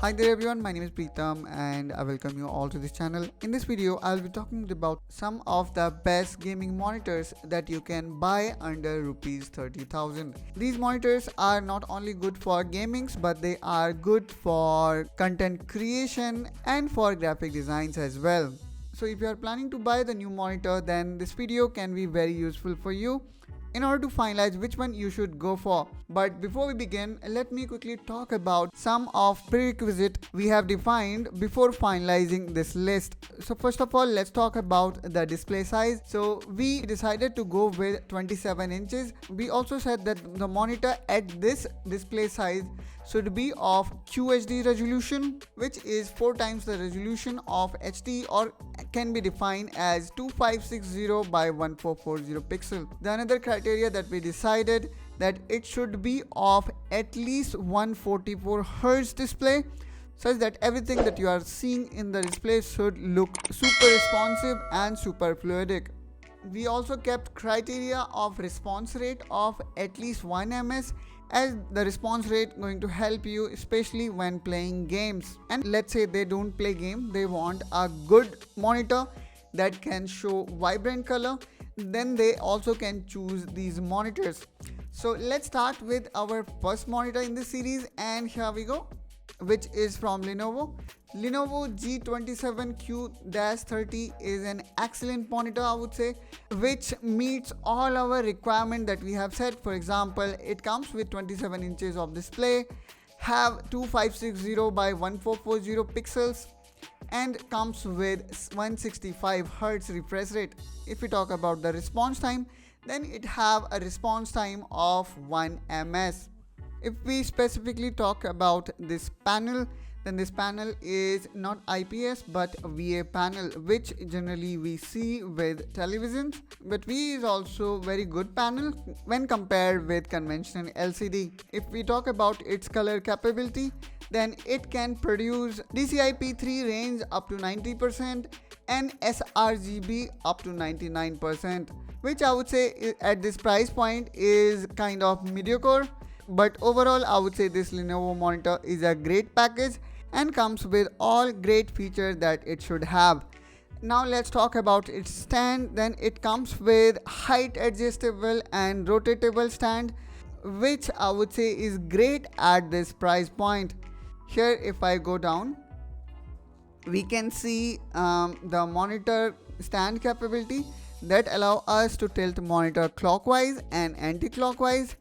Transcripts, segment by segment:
Hi there everyone, my name is Preetham and I welcome you all to this channel. In this video, I'll be talking about some of the best gaming monitors that you can buy under rupees 30,000. These monitors are not only good for gamings but they are good for content creation and for graphic designs as well. So if you are planning to buy the new monitor, then this video can be very useful for you in order to finalize which one you should go for. But before we begin, let me quickly talk about some of prerequisites we have defined before finalizing this list. So first of all, let's talk about the display size. So we decided to go with 27 inches. We also said that the monitor at this display size should be of QHD resolution, which is 4 times the resolution of HD, or can be defined as 2560 by 1440 pixel. The another criteria that we decided that it should be of at least 144 Hz display, such that everything that you are seeing in the display should look super responsive and super fluidic. We also kept criteria of response rate of at least 1 ms, as the response rate going to help you especially when playing games. And let's say they don't play game, they want a good monitor that can show vibrant color, then they also can choose these monitors. So let's start with our first monitor in this series, and here we go, which is from Lenovo. Lenovo G27Q-30 is an excellent monitor, I would say, which meets all our requirement that we have set. For example, it comes with 27 inches of display, have 2560 by 1440 pixels, and comes with 165 Hz refresh rate. If we talk about the response time, then it have a response time of 1 ms. If we specifically talk about this panel, then this panel is not IPS but VA panel, which generally we see with televisions, but VA is also very good panel when compared with conventional LCD. If we talk about its color capability, then it can produce DCI-P3 range up to 90% and sRGB up to 99%, which I would say at this price point is kind of mediocre. But overall, I would say this Lenovo monitor is a great package and comes with all great features that it should have. Now let's talk about its stand. Then it comes with height adjustable and rotatable stand, which I would say is great at this price point. Here if I go down, we can see the monitor stand capability that allow us to tilt monitor clockwise and anti-clockwise,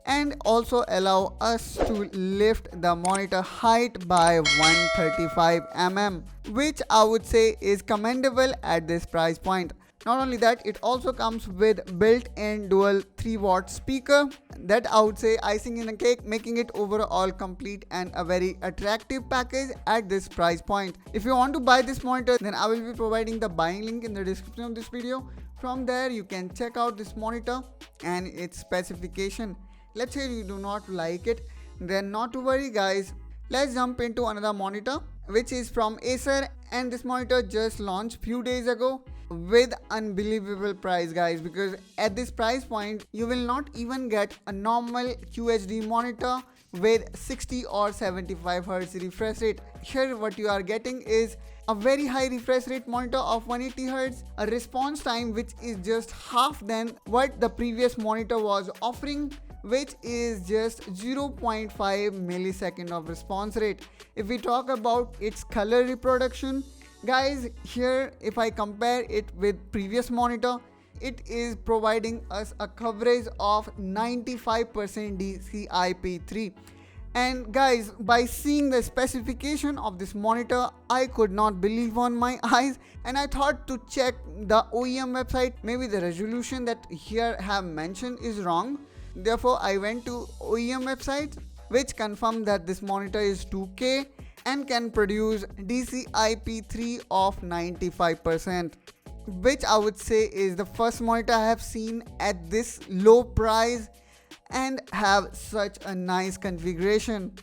and also allow us to lift the monitor height by 135 mm, which I would say is commendable at this price point. Not only that, it also comes with built-in dual 3-watt speaker that I would say icing in a cake, making it overall complete and a very attractive package at this price point. If you want to buy this monitor, then I will be providing the buying link in the description of this video. From there you can check out this monitor and its specification. Let's say you do not like it, then not to worry guys, let's jump into another monitor, which is from Acer, and this monitor just launched few days ago with unbelievable price guys, because at this price point you will not even get a normal QHD monitor with 60 or 75 Hz refresh rate. Here what you are getting is a very high refresh rate monitor of 180 Hz, a response time which is just half than what the previous monitor was offering, which is just 0.5 millisecond of response rate. If we talk about its color reproduction, guys, here if I compare it with previous monitor, it is providing us a coverage of 95% DCI-P3. And guys, by seeing the specification of this monitor, I could not believe on my eyes, and I thought to check the OEM website. Maybe the resolution that here have mentioned is wrong. Therefore, I went to OEM website, which confirmed that this monitor is 2K and can produce DCI-P3 of 95%, which I would say is the first monitor I have seen at this low price and have such a nice configuration.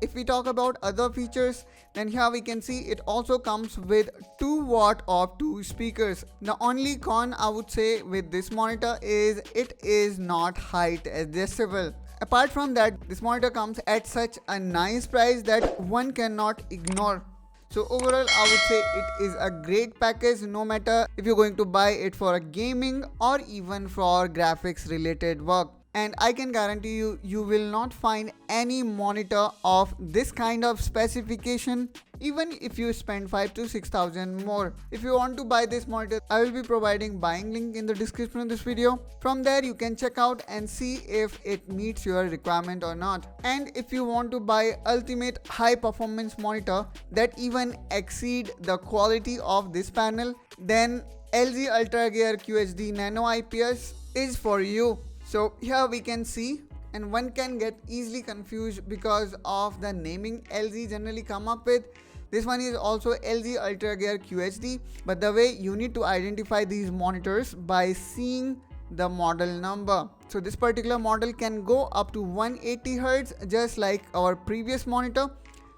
If we talk about other features, then here we can see it also comes with 2 watt of 2 speakers. The only con I would say with this monitor is it is not height adjustable. Apart from that, this monitor comes at such a nice price that one cannot ignore. So overall, I would say it is a great package, no matter if you're going to buy it for a gaming or even for graphics related work. And I can guarantee you, you will not find any monitor of this kind of specification even if you spend 5 to 6,000 more. If you want to buy this monitor, I will be providing buying link in the description of this video. From there you can check out and see if it meets your requirement or not. And if you want to buy ultimate high performance monitor that even exceed the quality of this panel, then LG Ultra Gear QHD Nano IPS is for you. So here we can see, and one can get easily confused because of the naming LG generally come up with. This one is also LG Ultra Gear QHD, but the way you need to identify these monitors by seeing the model number. So this particular model can go up to 180 Hz just like our previous monitor,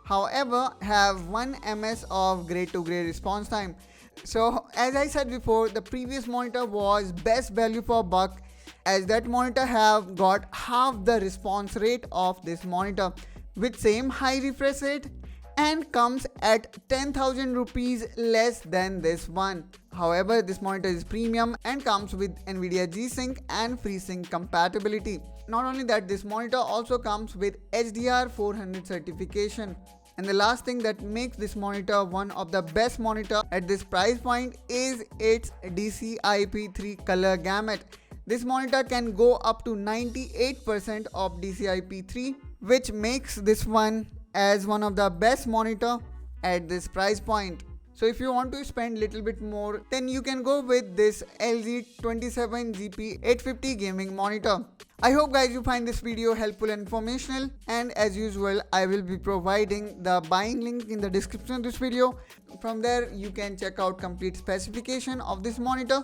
however have 1 ms of grade to grade response time. So as I said before, the previous monitor was best value for buck, as that monitor have got half the response rate of this monitor with same high refresh rate and comes at 10,000 rupees less than this one. However, this monitor is premium and comes with NVIDIA G-Sync and FreeSync compatibility. Not only that, this monitor also comes with HDR 400 certification. And the last thing that makes this monitor one of the best monitor at this price point is its DCI-P3 color gamut. This monitor can go up to 98% of DCI-P3, which makes this one as one of the best monitor at this price point. So if you want to spend little bit more, then you can go with this LG 27GP850 gaming monitor. I hope guys you find this video helpful and informational, and as usual I will be providing the buying link in the description of this video. From there you can check out complete specification of this monitor,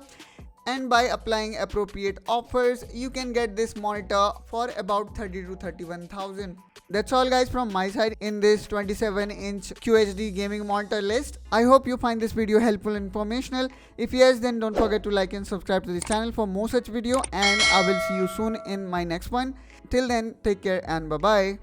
and by applying appropriate offers you can get this monitor for about 30 to 31,000. That's all guys from my side in this 27-inch QHD gaming monitor list. I hope you find this video helpful and informational. If yes, then don't forget to like and subscribe to this channel for more such video, and I will see you soon in my next one. Till then, take care and bye bye.